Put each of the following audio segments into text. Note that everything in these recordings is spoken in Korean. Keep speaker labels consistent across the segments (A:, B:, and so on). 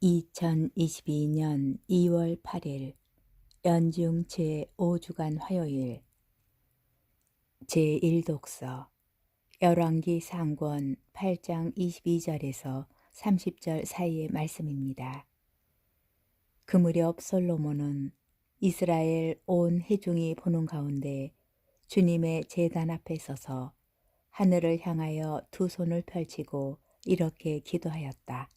A: 2022년 2월 8일 연중 제5주간 화요일 제1독서 열왕기 상권 8장 22절에서 30절 사이의 말씀입니다. 그 무렵 솔로몬은 이스라엘 온 회중이 보는 가운데 주님의 제단 앞에 서서 하늘을 향하여 두 손을 펼치고 이렇게 기도하였다.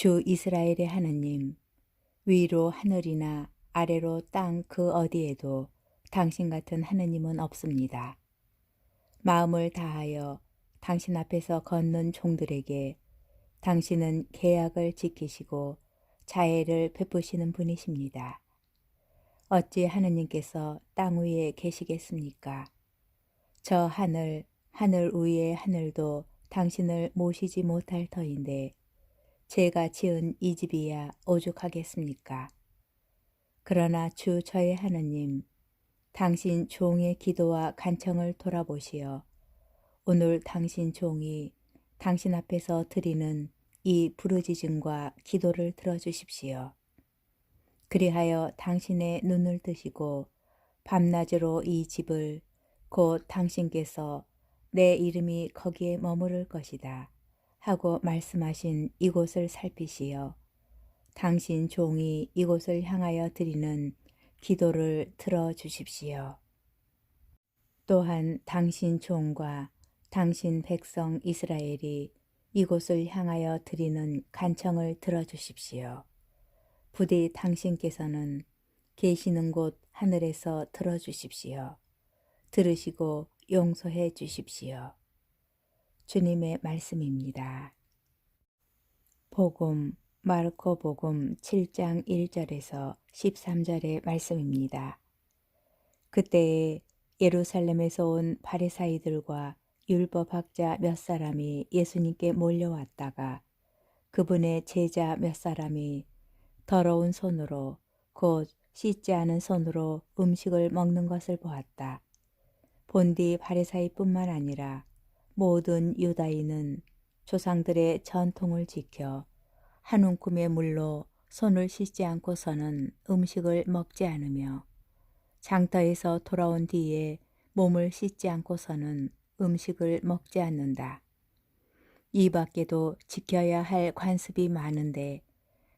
A: 주 이스라엘의 하느님, 위로 하늘이나 아래로 땅 그 어디에도 당신 같은 하느님은 없습니다. 마음을 다하여 당신 앞에서 걷는 종들에게 당신은 계약을 지키시고 자애를 베푸시는 분이십니다. 어찌 하느님께서 땅 위에 계시겠습니까? 저 하늘 위의 하늘도 당신을 모시지 못할 터인데 제가 지은 이 집이야 오죽하겠습니까? 그러나 주 저의 하느님, 당신 종의 기도와 간청을 돌아보시어 오늘 당신 종이 당신 앞에서 드리는 이 부르짖음과 기도를 들어주십시오. 그리하여 당신의 눈을 뜨시고 밤낮으로 이 집을 곧 당신께서 내 이름이 거기에 머무를 것이다 하고 말씀하신 이곳을 살피시어 당신 종이 이곳을 향하여 드리는 기도를 들어주십시오. 또한 당신 종과 당신 백성 이스라엘이 이곳을 향하여 드리는 간청을 들어주십시오. 부디 당신께서는 계시는 곳 하늘에서 들어주십시오. 들으시고 용서해 주십시오. 주님의 말씀입니다. 복음 마르코 복음 7장 1절에서 13절의 말씀입니다. 그때에 예루살렘에서 온 바리사이들과 율법학자 몇 사람이 예수님께 몰려왔다가 그분의 제자 몇 사람이 더러운 손으로 곧 씻지 않은 손으로 음식을 먹는 것을 보았다. 본디 바리사이뿐만 아니라 모든 유다인은 조상들의 전통을 지켜 한 움큼의 물로 손을 씻지 않고서는 음식을 먹지 않으며 장터에서 돌아온 뒤에 몸을 씻지 않고서는 음식을 먹지 않는다. 이 밖에도 지켜야 할 관습이 많은데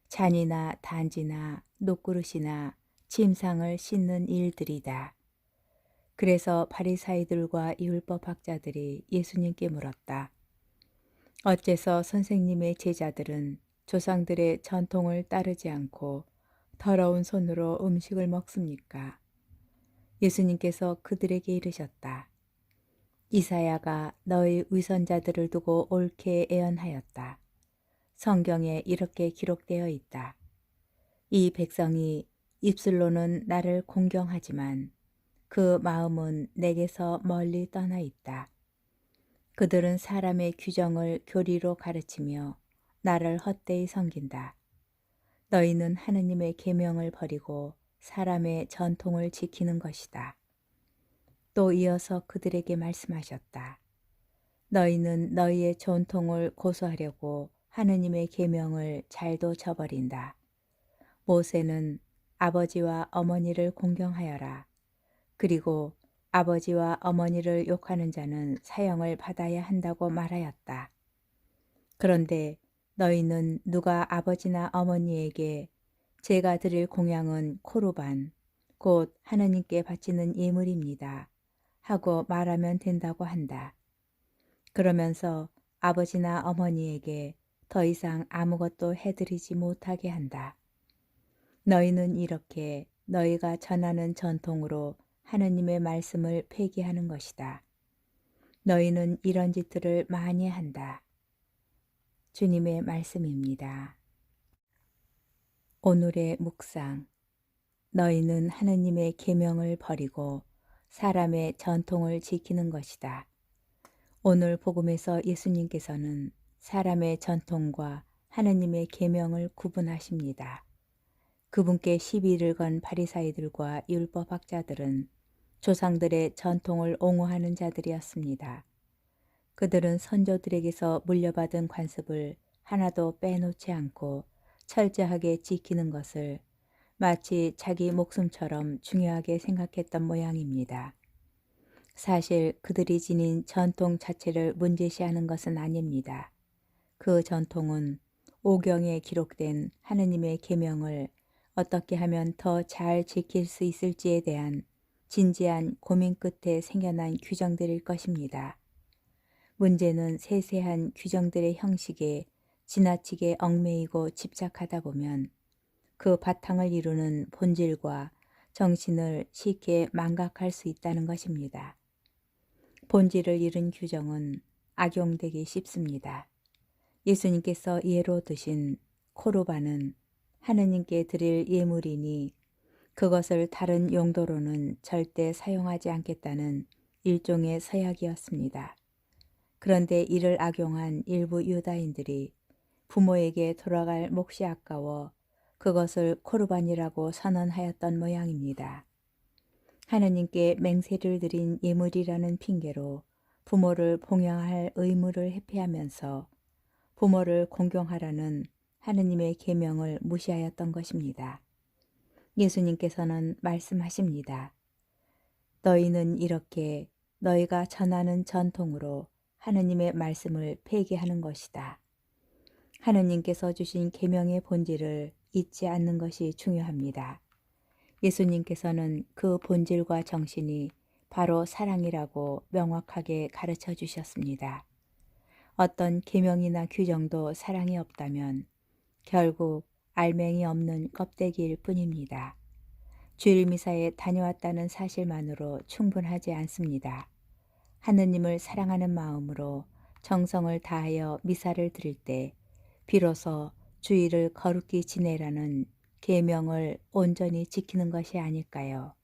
A: 잔이나 단지나 녹그릇이나 침상을 씻는 일들이다. 그래서 바리사이들과 율법학자들이 예수님께 물었다. 어째서 선생님의 제자들은 조상들의 전통을 따르지 않고 더러운 손으로 음식을 먹습니까? 예수님께서 그들에게 이르셨다. 이사야가 너희 위선자들을 두고 옳게 예언하였다. 성경에 이렇게 기록되어 있다. 이 백성이 입술로는 나를 공경하지만 그 마음은 내게서 멀리 떠나 있다. 그들은 사람의 규정을 교리로 가르치며 나를 헛되이 섬긴다. 너희는 하느님의 계명을 버리고 사람의 전통을 지키는 것이다. 또 이어서 그들에게 말씀하셨다. 너희는 너희의 전통을 고수하려고 하느님의 계명을 잘도 저버린다. 모세는 아버지와 어머니를 공경하여라. 그리고 아버지와 어머니를 욕하는 자는 사형을 받아야 한다고 말하였다. 그런데 너희는 누가 아버지나 어머니에게 제가 드릴 공양은 코르반, 곧 하느님께 바치는 예물입니다. 하고 말하면 된다고 한다. 그러면서 아버지나 어머니에게 더 이상 아무것도 해드리지 못하게 한다. 너희는 이렇게 너희가 전하는 전통으로 하느님의 말씀을 폐기하는 것이다. 너희는 이런 짓들을 많이 한다. 주님의 말씀입니다. 오늘의 묵상. 너희는 하느님의 계명을 버리고 사람의 전통을 지키는 것이다. 오늘 복음에서 예수님께서는 사람의 전통과 하느님의 계명을 구분하십니다. 그분께 시비를 건 바리사이들과 율법학자들은 조상들의 전통을 옹호하는 자들이었습니다. 그들은 선조들에게서 물려받은 관습을 하나도 빼놓지 않고 철저하게 지키는 것을 마치 자기 목숨처럼 중요하게 생각했던 모양입니다. 사실 그들이 지닌 전통 자체를 문제시하는 것은 아닙니다. 그 전통은 오경에 기록된 하느님의 계명을 어떻게 하면 더 잘 지킬 수 있을지에 대한 진지한 고민 끝에 생겨난 규정들일 것입니다. 문제는 세세한 규정들의 형식에 지나치게 얽매이고 집착하다 보면 그 바탕을 이루는 본질과 정신을 쉽게 망각할 수 있다는 것입니다. 본질을 잃은 규정은 악용되기 쉽습니다. 예수님께서 예로 드신 코르반은 하느님께 드릴 예물이니 그것을 다른 용도로는 절대 사용하지 않겠다는 일종의 서약이었습니다. 그런데 이를 악용한 일부 유다인들이 부모에게 돌아갈 몫이 아까워 그것을 코르반이라고 선언하였던 모양입니다. 하느님께 맹세를 드린 예물이라는 핑계로 부모를 봉양할 의무를 회피하면서 부모를 공경하라는 하느님의 계명을 무시하였던 것입니다. 예수님께서는 말씀하십니다. 너희는 이렇게 너희가 전하는 전통으로 하느님의 말씀을 폐기하는 것이다. 하느님께서 주신 계명의 본질을 잊지 않는 것이 중요합니다. 예수님께서는 그 본질과 정신이 바로 사랑이라고 명확하게 가르쳐 주셨습니다. 어떤 계명이나 규정도 사랑이 없다면 결국 알맹이 없는 껍데기일 뿐입니다. 주일 미사에 다녀왔다는 사실만으로 충분하지 않습니다. 하느님을 사랑하는 마음으로 정성을 다하여 미사를 드릴 때 비로소 주일을 거룩히 지내라는 계명을 온전히 지키는 것이 아닐까요?